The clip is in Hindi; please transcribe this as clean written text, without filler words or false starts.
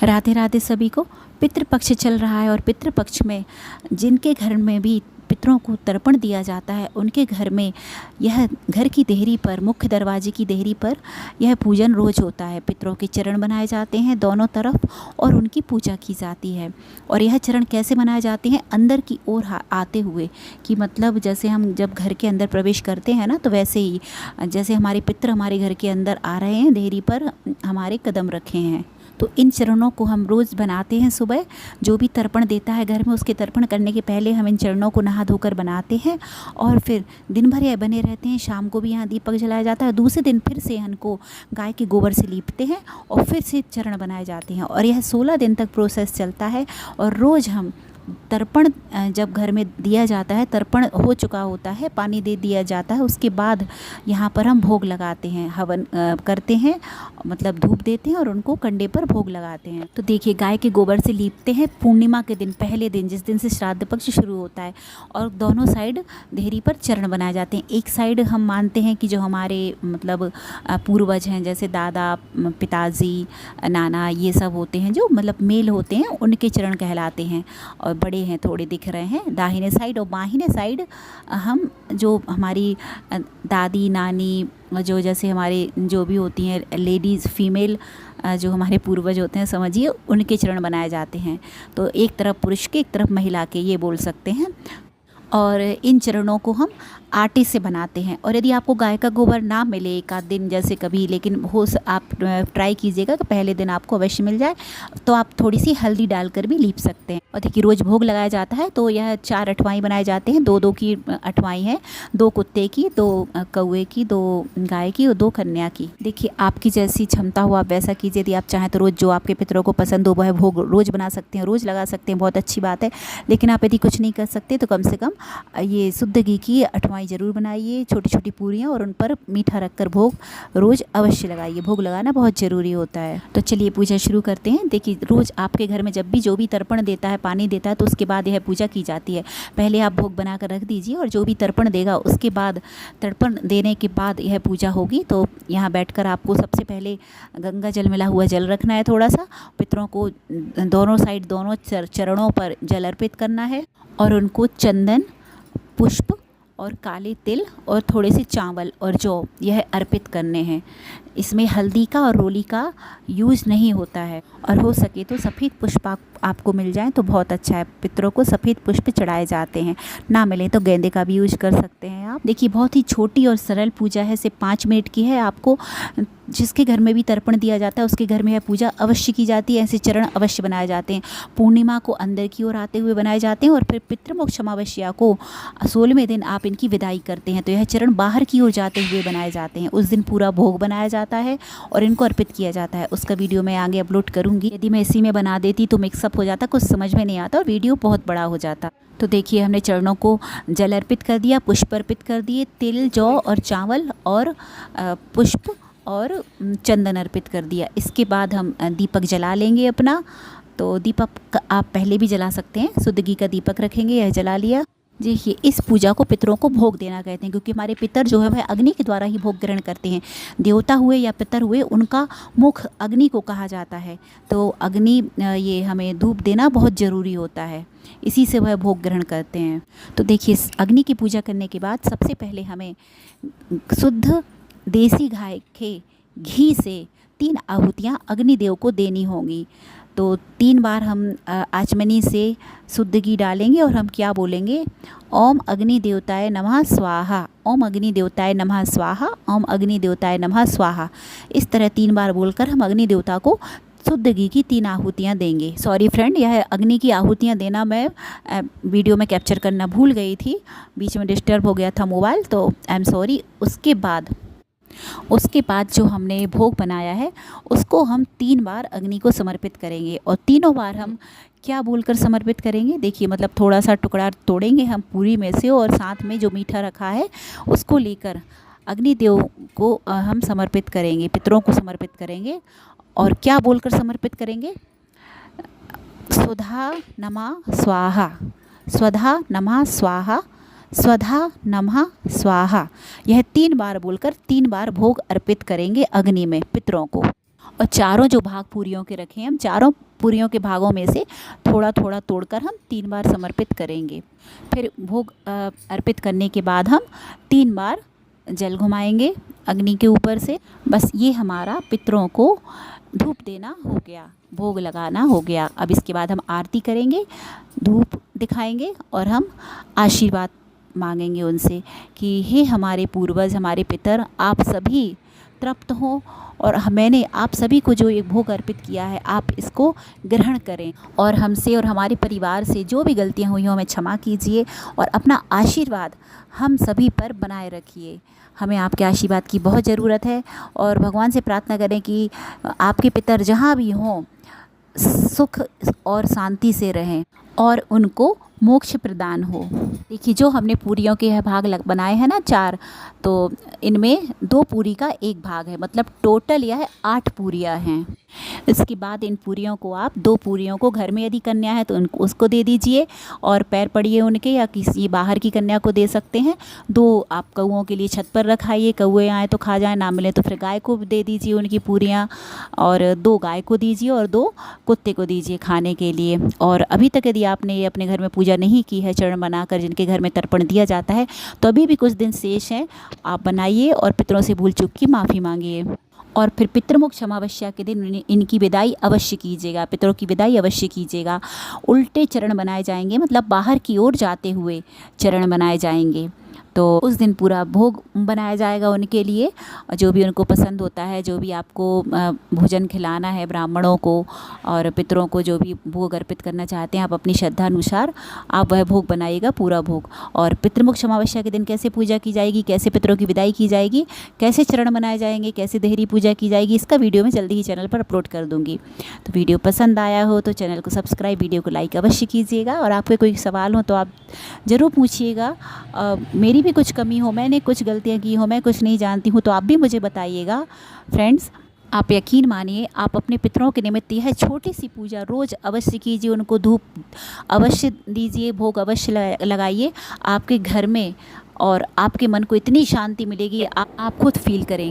राधे राधे सभी को। पितृपक्ष चल रहा है और पितृपक्ष में जिनके घर में भी पितरों को तर्पण दिया जाता है उनके घर में यह घर की देहरी पर, मुख्य दरवाजे की देहरी पर यह पूजन रोज़ होता है। पितरों के चरण बनाए जाते हैं दोनों तरफ और उनकी पूजा की जाती है। और यह चरण कैसे बनाए जाते हैं? अंदर की ओर आते हुए, कि मतलब जैसे हम जब घर के अंदर प्रवेश करते हैं ना, तो वैसे ही जैसे हमारे पितर हमारे घर के अंदर आ रहे हैं, देहरी पर हमारे कदम रखे हैं। तो इन चरणों को हम रोज़ बनाते हैं। सुबह जो भी तर्पण देता है घर में, उसके तर्पण करने के पहले हम इन चरणों को नहा धोकर बनाते हैं और फिर दिन भर यह बने रहते हैं। शाम को भी यहाँ दीपक जलाया जाता है। दूसरे दिन फिर से इनको गाय के गोबर से लीपते हैं और फिर से चरण बनाए जाते हैं और यह 16 दिन तक प्रोसेस चलता है। और रोज़ हम तर्पण जब घर में दिया जाता है, तर्पण हो चुका होता है, पानी दे दिया जाता है, उसके बाद यहाँ पर हम भोग लगाते हैं, हवन करते हैं, मतलब धूप देते हैं और उनको कंडे पर भोग लगाते हैं। तो देखिए, गाय के गोबर से लीपते हैं पूर्णिमा के दिन, पहले दिन जिस दिन से श्राद्ध पक्ष शुरू होता है। और दोनों साइड देहरी पर चरण बनाए जाते हैं। एक साइड हम मानते हैं कि जो हमारे मतलब पूर्वज हैं, जैसे दादा, पिताजी, नाना, ये सब होते हैं, जो मतलब मेल होते हैं, उनके चरण कहलाते हैं। और बड़े हैं, थोड़े दिख रहे हैं दाहिने साइड। और बाहिने साइड हम जो हमारी दादी, नानी, जो जैसे हमारे जो भी होती हैं लेडीज़, फीमेल, जो हमारे पूर्वज होते हैं, समझिए, उनके चरण बनाए जाते हैं। तो एक तरफ पुरुष के, एक तरफ महिला के, ये बोल सकते हैं। और इन चरणों को हम आटे से बनाते हैं। और यदि आपको गाय का गोबर ना मिले एक आध दिन, जैसे कभी, लेकिन आप ट्राई कीजिएगा कि पहले दिन आपको अवश्य मिल जाए, तो आप थोड़ी सी हल्दी डालकर भी लीप सकते हैं। और देखिए, रोज़ भोग लगाया जाता है। तो यह 4 अठवाई बनाए जाते हैं। 2-2 की अठवाई है, 2 कुत्ते की, 2 कौए की, 2 गाय की और 2 कन्या की। देखिए, आपकी जैसी क्षमता हो आप वैसा कीजिए। यदि आप चाहें तो रोज़ जो आपके पितरों को पसंद हो वह भोग रोज़ बना सकते हैं, रोज़ लगा सकते हैं, बहुत अच्छी बात है। लेकिन आप यदि कुछ नहीं कर सकते तो कम से कम ये शुद्ध घी की अठवाई ज़रूर बनाइए, छोटी छोटी पूरियाँ, और उन पर मीठा रखकर भोग रोज़ अवश्य लगाइए। भोग लगाना बहुत ज़रूरी होता है। तो चलिए पूजा शुरू करते हैं। देखिए, रोज़ आपके घर में जब भी जो भी तर्पण देता है, पानी देता है, तो उसके बाद यह पूजा की जाती है। पहले आप भोग बनाकर रख दीजिए और जो भी तर्पण देगा उसके बाद, तर्पण देने के बाद यह पूजा होगी। तो यहाँ बैठकर आपको सबसे पहले गंगा जल मिला हुआ जल रखना है। थोड़ा सा पितरों को दोनों साइड, दोनों चरणों पर जल अर्पित करना है और उनको चंदन, पुष्प और काले तिल और थोड़े से चावल और जौ, यह अर्पित करने हैं। इसमें हल्दी का और रोली का यूज़ नहीं होता है। और हो सके तो सफ़ेद पुष्प आपको मिल जाए तो बहुत अच्छा है। पितरों को सफ़ेद पुष्प चढ़ाए जाते हैं, ना मिले तो गेंदे का भी यूज कर सकते हैं आप। देखिए, बहुत ही छोटी और सरल पूजा है, सिर्फ 5 मिनट की है। आपको जिसके घर में भी तर्पण दिया जाता है उसके घर में यह पूजा अवश्य की जाती है। ऐसे चरण अवश्य बनाए जाते हैं। पूर्णिमा को अंदर की ओर आते हुए बनाए जाते हैं और फिर पितृमोक्ष अमावस्या को 16वें दिन आप इनकी विदाई करते हैं। तो यह चरण बाहर की ओर जाते हुए बनाए जाते हैं। उस दिन पूरा भोग बनाया जाता है और इनको अर्पित किया जाता है। उसका वीडियो मैं आगे अपलोड करूँगी। यदि मैं इसी में बना देती तो मिक्सअप हो जाता, कुछ समझ में नहीं आता और वीडियो बहुत बड़ा हो जाता। तो देखिए, हमने चरणों को जल अर्पित कर दिया, पुष्प अर्पित कर दिए, तिल, जौ और चावल और पुष्प और चंदन अर्पित कर दिया। इसके बाद हम दीपक जला लेंगे अपना। तो दीपक आप पहले भी जला सकते हैं, शुद्ध घी का दीपक रखेंगे। यह जला लिया। देखिए, इस पूजा को पितरों को भोग देना कहते हैं, क्योंकि हमारे पितर जो है वह अग्नि के द्वारा ही भोग ग्रहण करते हैं। देवता हुए या पितर हुए, उनका मुख अग्नि को कहा जाता है। तो अग्नि, ये हमें धूप देना बहुत ज़रूरी होता है, इसी से वह भोग ग्रहण करते हैं। तो देखिए, अग्नि की पूजा करने के बाद सबसे पहले हमें शुद्ध देसी गाय के घी से 3 आहुतियाँ अग्निदेव को देनी होंगी। तो 3 बार हम आचमनी से शुद्ध घी डालेंगे और हम क्या बोलेंगे? ओम अग्नि देवताय नमः स्वाहा, ओम अग्नि देवताय नमः स्वाहा, ओम अग्नि देवताय नमः स्वाहा। इस तरह 3 बार बोलकर हम अग्नि देवता को शुद्ध घी की 3 आहुतियाँ देंगे। सॉरी फ्रेंड, यह अग्नि की आहुतियाँ देना मैं वीडियो में कैप्चर करना भूल गई थी, बीच में डिस्टर्ब हो गया था मोबाइल, तो आई एम सॉरी। उसके बाद जो हमने भोग बनाया है उसको हम 3 बार अग्नि को समर्पित करेंगे। और तीनों बार हम क्या बोलकर समर्पित करेंगे? देखिए, मतलब थोड़ा सा टुकड़ा तोड़ेंगे हम पूरी में से और साथ में जो मीठा रखा है उसको लेकर अग्निदेव को हम समर्पित करेंगे, पितरों को समर्पित करेंगे। और क्या बोलकर समर्पित करेंगे? स्वधा नमः स्वाहा, स्वधा नमः स्वाहा, स्वधा नमः स्वाहा। यह 3 बार बोलकर 3 बार भोग अर्पित करेंगे अग्नि में पितरों को। और चारों जो भाग पूरियों के रखे हैं, हम चारों पूरियों के भागों में से थोड़ा थोड़ा तोड़कर हम 3 बार समर्पित करेंगे। फिर भोग अर्पित करने के बाद हम 3 बार जल घुमाएंगे अग्नि के ऊपर से। बस ये हमारा पितरों को धूप देना हो गया, भोग लगाना हो गया। अब इसके बाद हम आरती करेंगे, धूप दिखाएंगे और हम आशीर्वाद मांगेंगे उनसे कि हे हमारे पूर्वज, हमारे पितर, आप सभी तृप्त हों और मैंने आप सभी को जो ये भोग अर्पित किया है आप इसको ग्रहण करें और हमसे और हमारे परिवार से जो भी गलतियां हुई हों हमें क्षमा कीजिए और अपना आशीर्वाद हम सभी पर बनाए रखिए। हमें आपके आशीर्वाद की बहुत ज़रूरत है और भगवान से प्रार्थना करें कि आपके पितर जहाँ भी हों सुख और शांति से रहें और उनको मोक्ष प्रदान हो। देखिए जो हमने पूरियों के यह भाग बनाए हैं ना 4, तो इनमें 2 पूरी का 1 भाग है, मतलब टोटल यह 8 पूरियाँ हैं। इसके बाद इन पूरियों को आप 2 पूरियों को घर में यदि कन्या है तो उनको उसको दे दीजिए और पैर पड़िए उनके, या किसी बाहर की कन्या को दे सकते हैं। 2 आप कौओं के लिए छत पर रखाइए, कौए आए तो खा जाए, ना मिले तो फिर गाय को दे दीजिए उनकी पूरियाँ, और 2 गाय को दीजिए और 2 कुत्ते को दीजिए खाने के लिए। और अभी तक यदि आपने ये अपने घर में पूजा नहीं की है चरण बनाकर, जिनके घर में तर्पण दिया जाता है, तो अभी भी कुछ दिन शेष हैं, आप बनाइए और पितरों से भूल चूक की माफ़ी मांगिए। और फिर पितृमोक्ष अमावस्या के दिन इनकी विदाई अवश्य कीजिएगा, पितरों की विदाई अवश्य कीजिएगा। उल्टे चरण बनाए जाएंगे, मतलब बाहर की ओर जाते हुए चरण बनाए जाएंगे। तो उस दिन पूरा भोग बनाया जाएगा उनके लिए, जो भी उनको पसंद होता है, जो भी आपको भोजन खिलाना है ब्राह्मणों को और पितरों को, जो भी भोग अर्पित करना चाहते हैं आप अपनी श्रद्धा अनुसार आप वह भोग बनाइएगा, पूरा भोग। और पितृमोक्ष अमावस्या के दिन कैसे पूजा की जाएगी, कैसे पितरों की विदाई की जाएगी, कैसे चरण बनाए जाएंगे, कैसे देहरी पूजा की जाएगी, इसका वीडियो मैं जल्दी ही चैनल पर अपलोड कर दूँगी। तो वीडियो पसंद आया हो तो चैनल को सब्सक्राइब, वीडियो को लाइक अवश्य कीजिएगा। और आपके कोई सवाल हो तो आप ज़रूर पूछिएगा। मेरी भी कुछ कमी हो, मैंने कुछ गलतियां की हो, मैं कुछ नहीं जानती हूँ, तो आप भी मुझे बताइएगा। फ्रेंड्स, आप यकीन मानिए, आप अपने पितरों के निमित्त यह छोटी सी पूजा रोज़ अवश्य कीजिए, उनको धूप अवश्य दीजिए, भोग अवश्य लगाइए आपके घर में, और आपके मन को इतनी शांति मिलेगी आप खुद फील करेंगे।